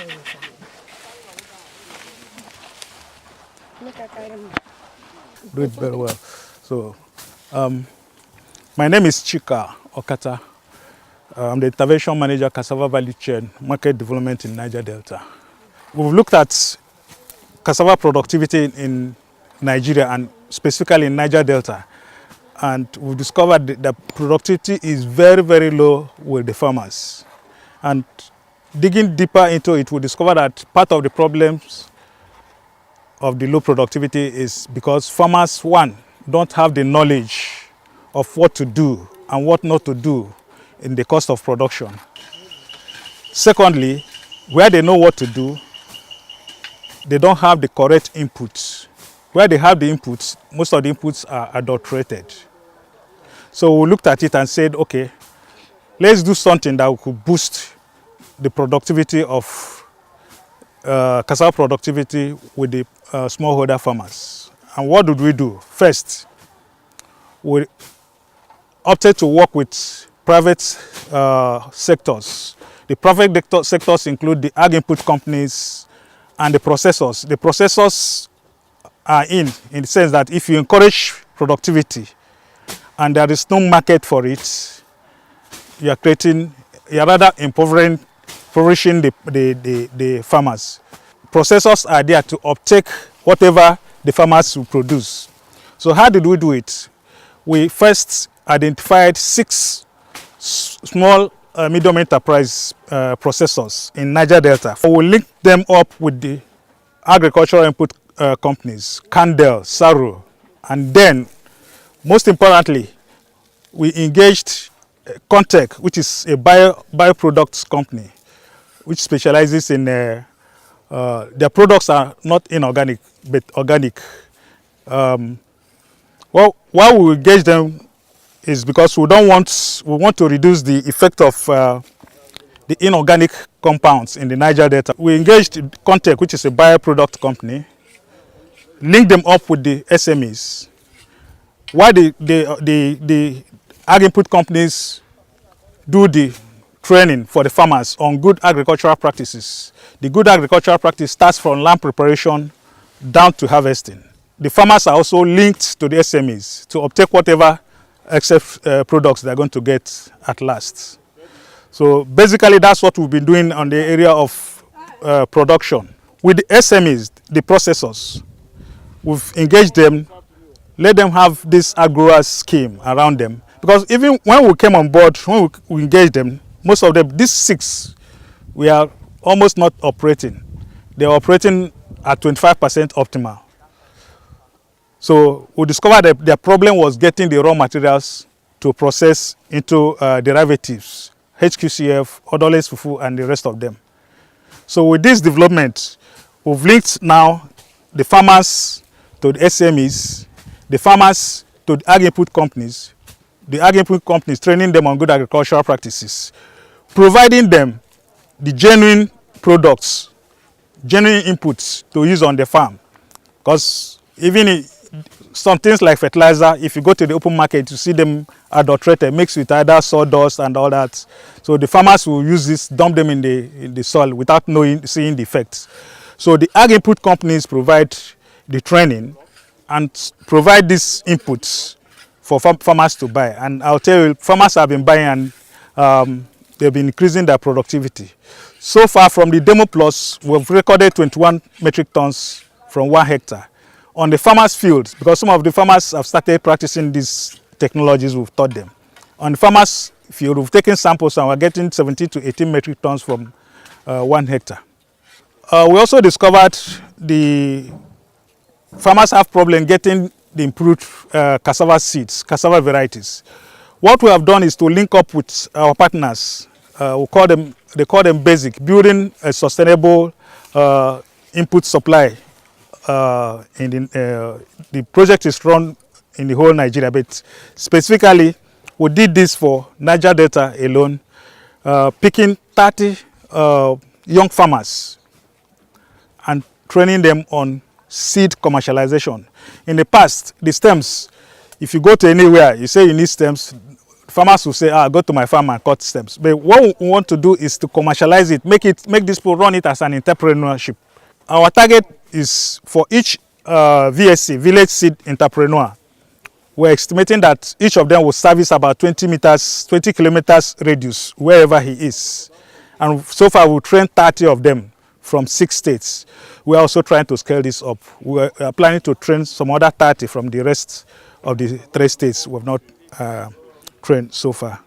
Do it very well. So, my name is Chika Okata. I'm the Intervention Manager, Cassava Value Chain, Market Development in Niger Delta. We've looked at cassava productivity in Nigeria and specifically in Niger Delta. And we discovered that the productivity is very, very low with the farmers. And digging deeper into it, we discovered that part of the problems of the low productivity is because farmers, one, don't have the knowledge of what to do and what not to do in the cost of production. Secondly, where they know what to do, they don't have the correct inputs. Where they have the inputs, most of the inputs are adulterated. So we looked at it and said, okay, let's do something that could boost the productivity of cassava productivity with the smallholder farmers. And what did we do? First, we opted to work with private sectors. The private sectors include the ag input companies and the processors. The processors are in the sense that if you encourage productivity and there is no market for it, you are rather impoverishing the farmers. Processors are there to uptake whatever the farmers will produce. So how did we do it? We first identified 6 small medium enterprise processors in Niger Delta. We linked them up with the agricultural input companies, Candel, Saru, and then, most importantly, we engaged Contech, which is a bioproducts company, which specializes in their products are not inorganic but organic. Well, why we engage them is because we want to reduce the effect of the inorganic compounds in the Niger Delta. We engaged Contech, which is a bioproduct company, linked them up with the SMEs. Why the ag input companies do the training for the farmers on good agricultural practices. The good agricultural practice starts from land preparation down to harvesting. The farmers are also linked to the SMEs to obtain whatever excess products they're going to get at last. So basically that's what we've been doing on the area of production. With the SMEs, the processors, we've engaged them, let them have this agro scheme around them. Because even when we came on board, when we engaged them, most of them, these 6, we are almost not operating. They are operating at 25% optimal. So we discovered that their problem was getting the raw materials to process into derivatives, HQCF, odorless fufu, and the rest of them. So with this development, we've linked now the farmers to the SMEs, the farmers to the ag input companies, the ag input companies training them on good agricultural practices, providing them the genuine products, genuine inputs to use on the farm. Because even some things like fertilizer, if you go to the open market, you see them adulterated, mixed with either sawdust and all that. So the farmers will use this, dump them in the soil without seeing the effects. So the ag input companies provide the training and provide these inputs for farmers to buy. And I'll tell you, farmers have been buying and they've been increasing their productivity. So far from the Demo Plus, we've recorded 21 metric tons from 1 hectare. On the farmers' fields, because some of the farmers have started practicing these technologies we've taught them. On the farmers' field, we've taken samples and we're getting 17 to 18 metric tons from 1 hectare. We also discovered the farmers have problem getting the improved cassava seeds, cassava varieties. What we have done is to link up with our partners. They call them BASIC, building a sustainable input supply. The project is run in the whole Nigeria, but specifically we did this for Niger Delta alone, picking 30 young farmers and training them on seed commercialization. In the past, the stems, if you go to anywhere, you say you need stems, farmers will say, go to my farm and cut stems. But what we want to do is to commercialize it, make these people run it as an entrepreneurship. Our target is for each VSC, Village Seed Entrepreneur. We're estimating that each of them will service about 20 kilometers radius wherever he is. And so far we've trained 30 of them from 6 states. We're also trying to scale this up. We're planning to train some other 30 from the rest of the 3 states we have not trained so far.